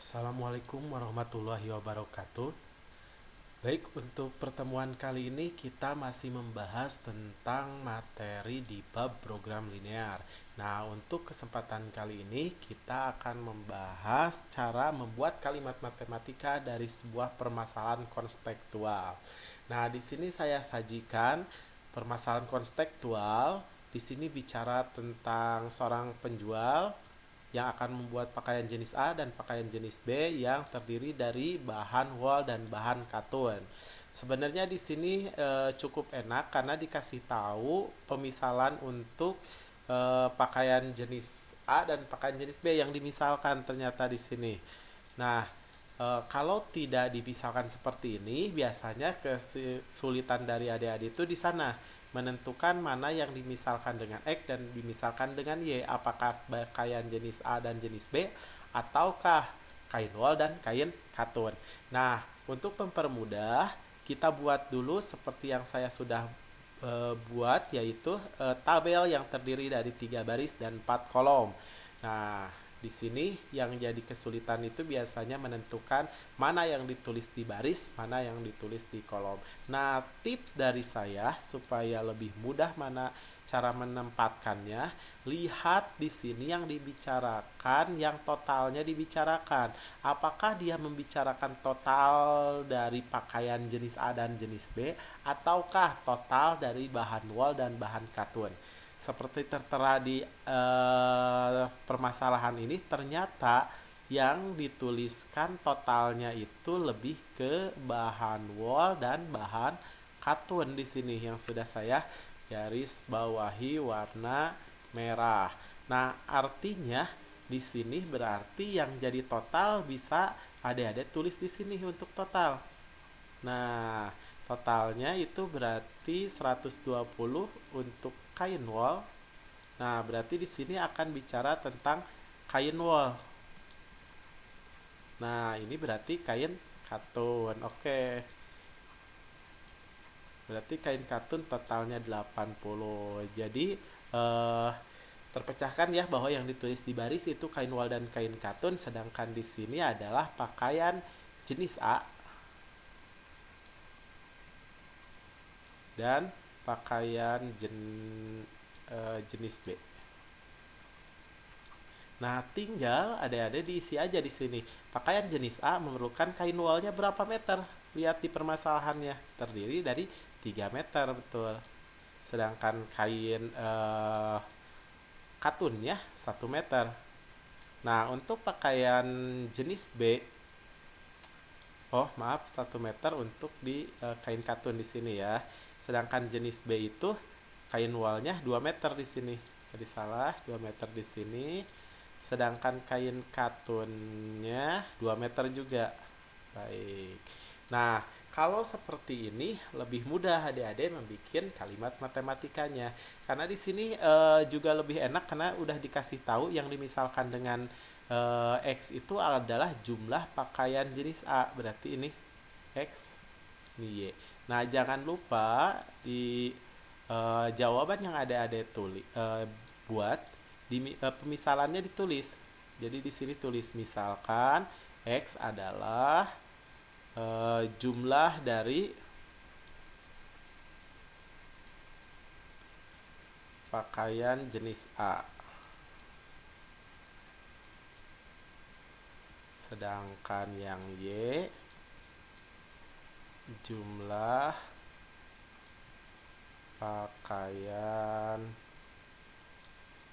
Assalamualaikum warahmatullahi wabarakatuh. Baik, untuk pertemuan kali ini kita masih membahas tentang materi di bab program linear. Nah, untuk kesempatan kali ini kita akan membahas cara membuat kalimat matematika dari sebuah permasalahan konstekstual. Nah, di sini saya sajikan permasalahan konstekstual. Di sini bicara tentang seorang penjual yang akan membuat pakaian jenis A dan pakaian jenis B yang terdiri dari bahan wol dan bahan katun. Sebenarnya di sini cukup enak karena dikasih tahu pemisalan untuk pakaian jenis A dan pakaian jenis B yang dimisalkan ternyata di sini. Nah, kalau tidak dipisahkan seperti ini, biasanya kesulitan dari adik-adik itu di sana menentukan mana yang dimisalkan dengan X dan dimisalkan dengan Y, apakah pakaian jenis A dan jenis B ataukah kain wol dan kain katun. Nah, untuk mempermudah, kita buat dulu seperti yang saya sudah buat, yaitu tabel yang terdiri dari 3 baris dan 4 kolom. Nah, di sini yang jadi kesulitan itu biasanya menentukan mana yang ditulis di baris, mana yang ditulis di kolom. Nah, tips dari saya supaya lebih mudah mana cara menempatkannya, lihat di sini yang dibicarakan, yang totalnya dibicarakan. Apakah dia membicarakan total dari pakaian jenis A dan jenis B, ataukah total dari bahan wol dan bahan katun? Seperti tertera di permasalahan ini, ternyata yang dituliskan totalnya itu lebih ke bahan wol dan bahan katun di sini yang sudah saya garis bawahi warna merah. Nah, artinya di sini berarti yang jadi total bisa adik-adik tulis di sini untuk total. Nah, totalnya itu berarti 120 untuk kain wol. Nah, berarti di sini akan bicara tentang kain wol. Nah, ini berarti kain katun. Oke. Berarti kain katun totalnya 80. Jadi terpecahkan ya bahwa yang ditulis di baris itu kain wol dan kain katun, sedangkan di sini adalah pakaian jenis A dan pakaian jenis B. Nah, tinggal adik-adik diisi aja di sini. Pakaian jenis A memerlukan kain wolnya berapa meter? Lihat di permasalahannya, terdiri dari 3 meter, betul. Sedangkan kain katunnya 1 meter. Nah, untuk pakaian jenis B, oh maaf, 1 meter untuk di kain katun di sini ya. Sedangkan jenis B itu kain wolnya 2 meter di sini. Jadi salah, 2 meter di sini. Sedangkan kain katunnya 2 meter juga. Baik. Nah, kalau seperti ini lebih mudah adik-adik membuat kalimat matematikanya. Karena di sini juga lebih enak karena udah dikasih tahu yang dimisalkan dengan X itu adalah jumlah pakaian jenis A. Berarti ini X, ini Y. Nah, jangan lupa di jawaban yang adik-adik buat pemisalannya ditulis. Jadi di sini tulis misalkan X adalah jumlah dari pakaian jenis A. Sedangkan yang Y jumlah pakaian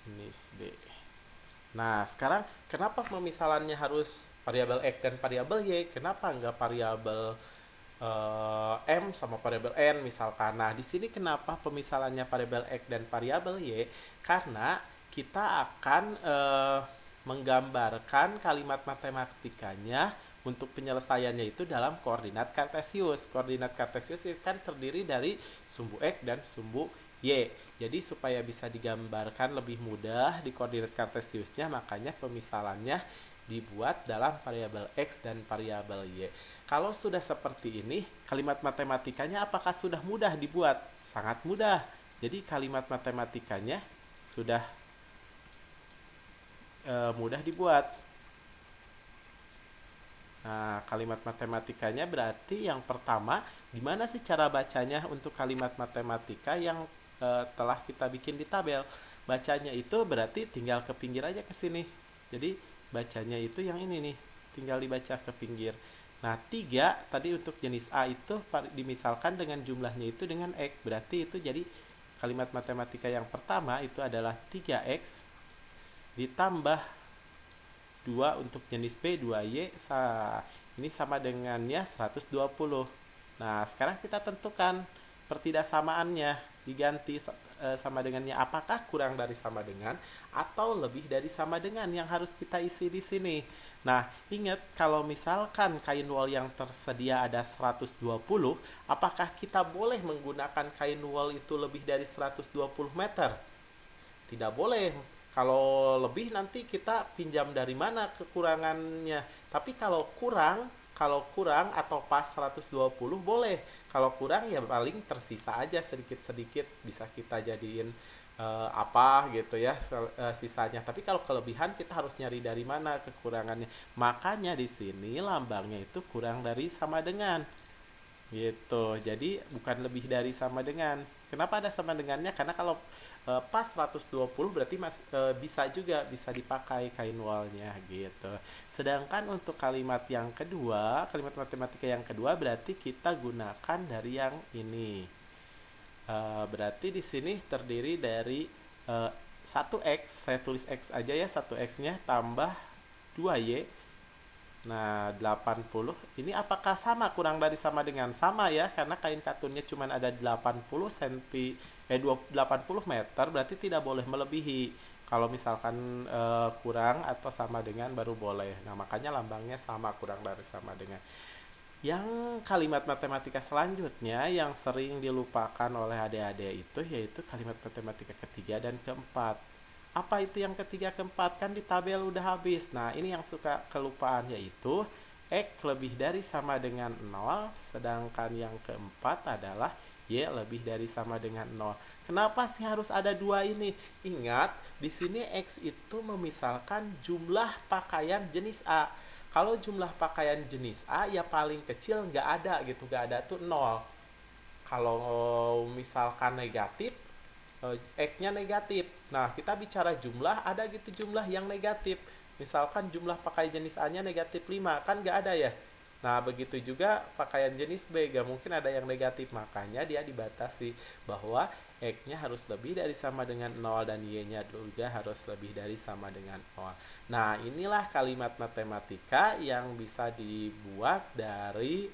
jenis B. Nah, sekarang kenapa pemisalannya harus variabel X dan variabel Y? Kenapa nggak variabel M sama variabel N misalkan? Nah, di sini kenapa pemisalannya variabel X dan variabel Y? Karena kita akan menggambarkan kalimat matematikanya untuk penyelesaiannya itu dalam koordinat kartesius. Koordinat kartesius kan terdiri dari sumbu X dan sumbu Y. Jadi supaya bisa digambarkan lebih mudah di koordinat kartesiusnya, makanya pemisalannya dibuat dalam variabel X dan variabel Y. Kalau sudah seperti ini, kalimat matematikanya apakah sudah mudah dibuat? Sangat mudah. Jadi kalimat matematikanya sudah mudah dibuat. Nah, kalimat matematikanya berarti yang pertama, gimana sih cara bacanya untuk kalimat matematika yang telah kita bikin di tabel? Bacanya itu berarti tinggal ke pinggir aja ke sini. Jadi bacanya itu yang ini nih, tinggal dibaca ke pinggir. Nah, 3 tadi untuk jenis A itu dimisalkan dengan jumlahnya itu dengan X. Berarti itu jadi kalimat matematika yang pertama itu adalah 3X ditambah 2 untuk jenis B 2Y. Ini sama dengannya 120. Nah, sekarang kita tentukan pertidaksamaannya, diganti sama dengannya, apakah kurang dari sama dengan atau lebih dari sama dengan yang harus kita isi di sini. Nah, ingat kalau misalkan kain wol yang tersedia ada 120, apakah kita boleh menggunakan kain wol itu lebih dari 120 meter? Tidak boleh. Kalau lebih nanti kita pinjam dari mana kekurangannya. Tapi kalau kurang atau pas 120 boleh. Kalau kurang ya paling tersisa aja sedikit-sedikit bisa kita jadiin apa gitu ya sisanya. Tapi kalau kelebihan kita harus nyari dari mana kekurangannya. Makanya di sini lambangnya itu kurang dari sama dengan. Gitu. Jadi bukan lebih dari sama dengan. Kenapa ada sama dengannya? Karena kalau pas 120 berarti bisa juga bisa dipakai kain wallnya gitu. Sedangkan untuk kalimat yang kedua, kalimat matematika yang kedua berarti kita gunakan dari yang ini. Berarti di sini terdiri dari 1x, saya tulis x aja ya, 1x-nya tambah 2y. Nah, 80. Ini apakah sama kurang dari sama dengan? Sama ya, karena kain katunnya cuma ada 80 cm 80 meter, berarti tidak boleh melebihi. Kalau misalkan kurang atau sama dengan baru boleh. Nah, makanya lambangnya sama kurang dari sama dengan. Yang kalimat matematika selanjutnya yang sering dilupakan oleh adik-adik itu yaitu kalimat matematika ketiga dan keempat. Apa itu yang ketiga keempat? Kan di tabel udah habis. Nah, ini yang suka kelupaan yaitu X lebih dari sama dengan 0, sedangkan yang keempat adalah Y lebih dari sama dengan 0. Kenapa sih harus ada dua ini? Ingat, di sini X itu memisalkan jumlah pakaian jenis A. Kalau jumlah pakaian jenis A ya paling kecil nggak ada gitu, nggak ada tuh 0. Kalau misalkan negatif, X-nya negatif. Nah, kita bicara jumlah, ada gitu jumlah yang negatif. Misalkan jumlah pakaian jenis A-nya negatif 5, kan nggak ada ya? Nah, begitu juga pakaian jenis B, nggak mungkin ada yang negatif. Makanya dia dibatasi bahwa X-nya harus lebih dari sama dengan 0 dan Y-nya juga harus lebih dari sama dengan 0. Nah, inilah kalimat matematika yang bisa dibuat dari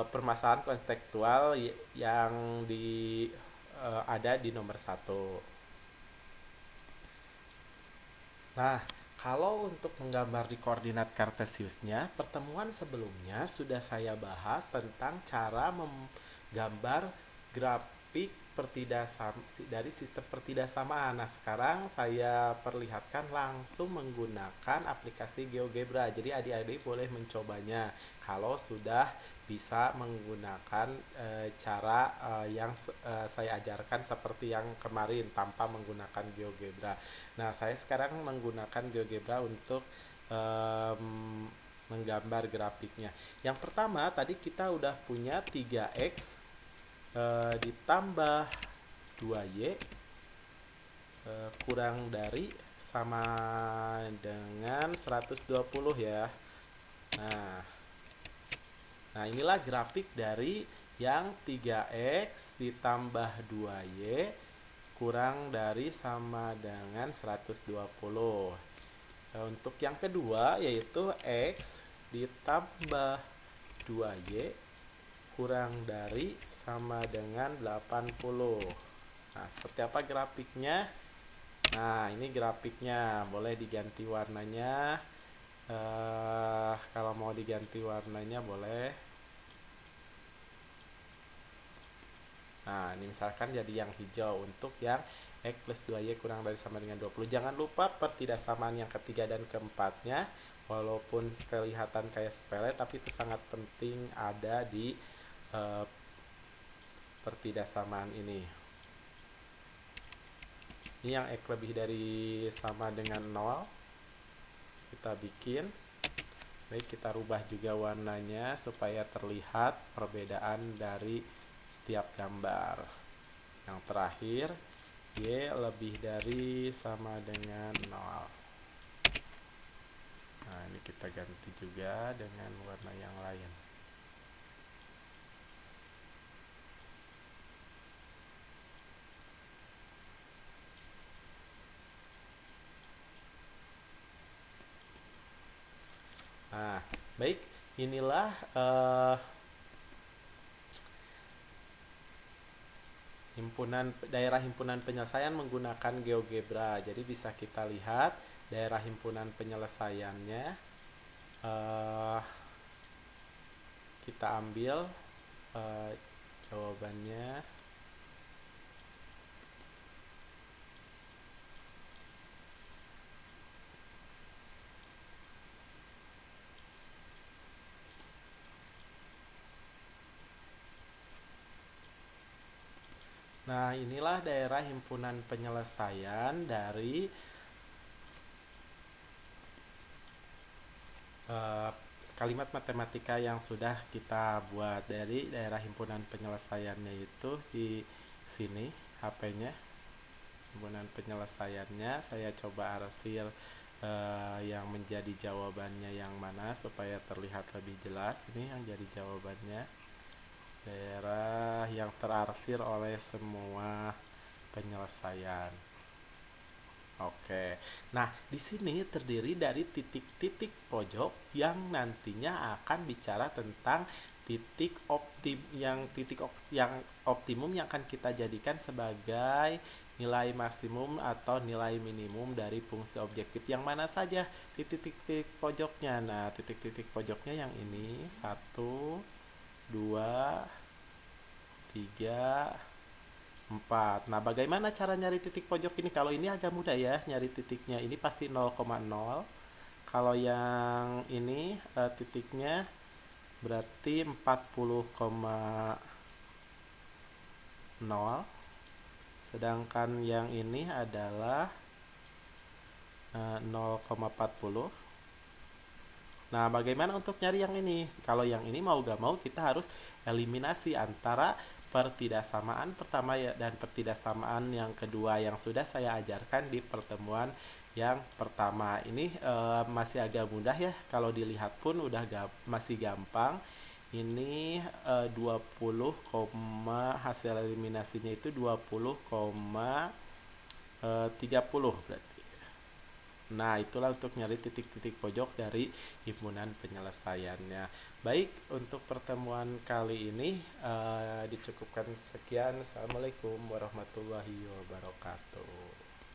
permasalahan kontekstual yang ada di nomor 1. Nah, kalau untuk menggambar di koordinat kartesiusnya, pertemuan sebelumnya sudah saya bahas tentang cara menggambar grafik dari sistem pertidaksamaan. Nah, sekarang saya perlihatkan langsung menggunakan aplikasi GeoGebra. Jadi adik-adik boleh mencobanya kalau sudah bisa menggunakan cara yang saya ajarkan seperti yang kemarin tanpa menggunakan GeoGebra. Nah, saya sekarang menggunakan GeoGebra untuk menggambar grafiknya. Yang pertama, tadi kita udah punya 3x ditambah 2y kurang dari sama dengan 120 ya. Nah, inilah grafik dari yang 3x ditambah 2y kurang dari sama dengan 120. Untuk yang kedua yaitu x ditambah 2y kurang dari sama dengan 80. Nah, seperti apa grafiknya? Nah, ini grafiknya. Boleh diganti warnanya. Kalau mau diganti warnanya boleh. Nah, ini misalkan jadi yang hijau untuk yang X plus 2Y kurang dari sama dengan 20. Jangan lupa pertidaksamaan yang ketiga dan keempatnya. Walaupun kelihatan kayak sepele, tapi itu sangat penting ada di pertidaksamaan ini. Ini yang X lebih dari sama dengan 0. Kita bikin. Baik, kita rubah juga warnanya supaya terlihat perbedaan dari setiap gambar. Yang terakhir, Y lebih dari sama dengan 0. Nah, ini kita ganti juga dengan warna yang lain. Nah, baik, inilah daerah himpunan penyelesaian menggunakan GeoGebra. Jadi bisa kita lihat daerah himpunan penyelesaiannya. Kita ambil jawabannya. Nah, inilah daerah himpunan penyelesaian dari kalimat matematika yang sudah kita buat. Dari daerah himpunan penyelesaiannya itu di sini HP-nya. Himpunan penyelesaiannya saya coba arsir yang menjadi jawabannya yang mana supaya terlihat lebih jelas. Ini yang jadi jawabannya. Daerah yang terarsir oleh semua penyelesaian. Oke. Nah, di sini terdiri dari titik-titik pojok yang nantinya akan bicara tentang yang optimum yang akan kita jadikan sebagai nilai maksimum atau nilai minimum dari fungsi objektif yang mana saja di titik-titik pojoknya. Nah, titik-titik pojoknya yang ini 1, 2, 3, 4. Nah, bagaimana cara nyari titik pojok ini? Kalau ini agak mudah ya, nyari titiknya. Ini pasti 0,0. Kalau yang ini titiknya berarti 40,0. Sedangkan yang ini adalah 0,40. Nah, bagaimana untuk nyari yang ini? Kalau yang ini mau gak mau kita harus eliminasi antara pertidaksamaan pertama dan pertidaksamaan yang kedua yang sudah saya ajarkan di pertemuan yang pertama. Ini masih agak mudah ya, kalau dilihat pun masih gampang. Ini 20, hasil eliminasinya itu 20,30 berarti. Nah, itulah untuk nyari titik-titik pojok dari himpunan penyelesaiannya. Baik, untuk pertemuan kali ini dicukupkan sekian. Assalamualaikum warahmatullahi wabarakatuh.